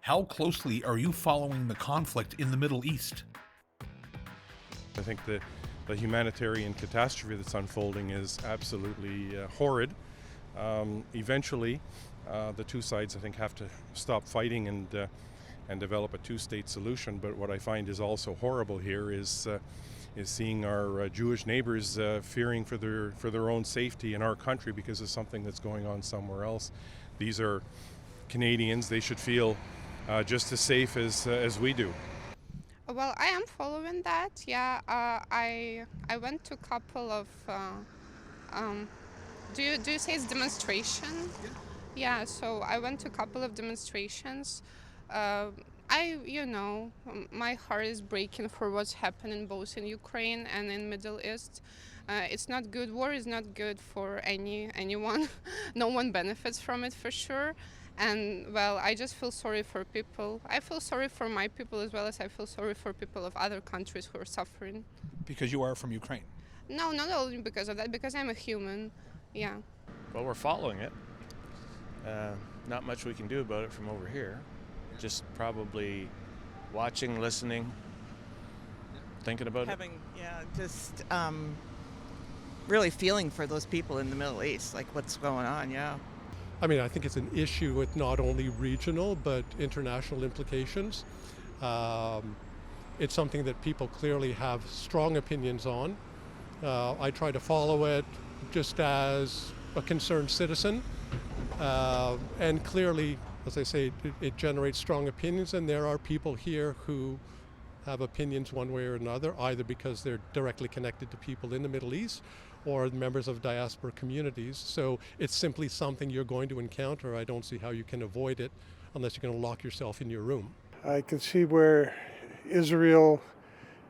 How closely are you following the conflict in the Middle East? I think the humanitarian catastrophe that's unfolding is absolutely horrid. Eventually, the two sides, I think, have to stop fighting and develop a two-state solution. But what I find is also horrible here is seeing our Jewish neighbors fearing for their own safety in our country because of something that's going on somewhere else. These are Canadians; they should feel just as safe as we do. Well, I am following that. Yeah, I went to a couple of. Do you say it's demonstration? Yeah. So I went to a couple of demonstrations. My heart is breaking for what's happening both in Ukraine and in Middle East. It's not good. War is not good for anyone. No one benefits from it for sure. And well, I just feel sorry for people. I feel sorry for my people as well as I feel sorry for people of other countries who are suffering. Because you are from Ukraine. No, not only because of that, because I'm a human. Yeah. Well, we're following it. Not much we can do about it from over here. Just probably watching, listening, thinking about it. Really feeling for those people in the Middle East, like what's going on, yeah. I mean, I think it's an issue with not only regional but international implications. It's something that people clearly have strong opinions on. I try to follow it just as a concerned citizen. And clearly, as I say, it generates strong opinions, and there are people here who have opinions one way or another, either because they're directly connected to people in the Middle East or members of diaspora communities. So it's simply something you're going to encounter. I don't see how you can avoid it unless you're going to lock yourself in your room. I can see where Israel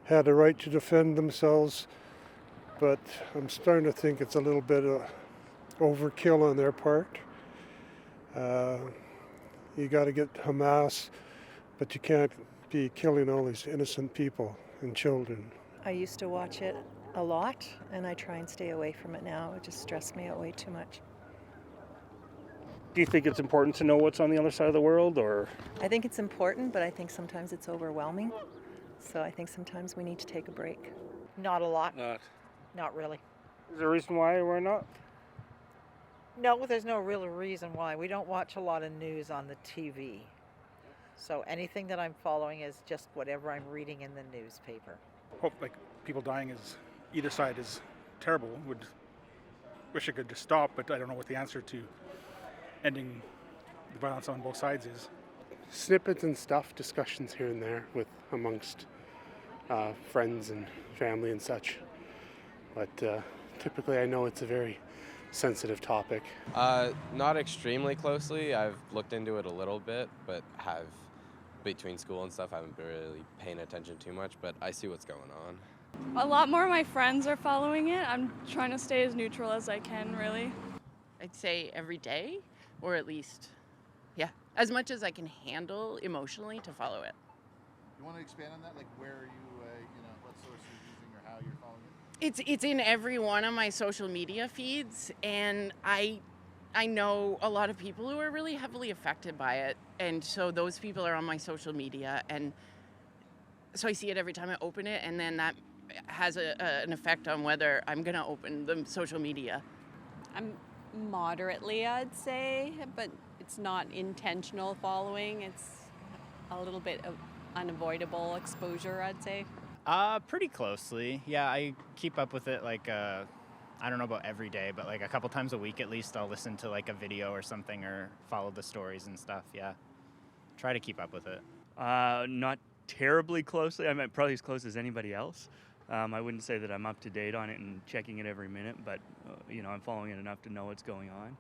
had a right to defend themselves, but I'm starting to think it's a little bit of overkill on their part. You got to get Hamas, but you can't be killing all these innocent people and children. I used to watch it a lot, and I try and stay away from it now. It just stressed me out way too much. Do you think it's important to know what's on the other side of the world, or? I think it's important, but I think sometimes it's overwhelming. So I think sometimes we need to take a break. Not a lot. Not really. Is there a reason why we're not? No, there's no real reason why. We don't watch a lot of news on the TV. So anything that I'm following is just whatever I'm reading in the newspaper. Hope people dying is either side is terrible. Would wish it could just stop, but I don't know what the answer to ending the violence on both sides is. Snippets and stuff, discussions here and there with amongst friends and family and such. But typically I know it's a very sensitive topic. Not extremely closely. I've looked into it a little bit, but between school and stuff, I haven't been really paying attention too much, but I see what's going on. A lot more of my friends are following it. I'm trying to stay as neutral as I can, really. I'd say every day, or at least, as much as I can handle emotionally to follow it. You want to expand on that? Like where are you, what source you're using or how you're following it? It's in every one of my social media feeds, and I know a lot of people who are really heavily affected by it, and so those people are on my social media, and so I see it every time I open it, and then that has an effect on whether I'm going to open the social media. I'm moderately, I'd say, but it's not intentional following. It's a little bit of unavoidable exposure, I'd say. Pretty closely. Yeah, I keep up with it I don't know about every day, but a couple times a week at least I'll listen to a video or something or follow the stories and stuff, yeah. Try to keep up with it. Not terribly closely. I'm probably as close as anybody else. I wouldn't say that I'm up to date on it and checking it every minute, but I'm following it enough to know what's going on.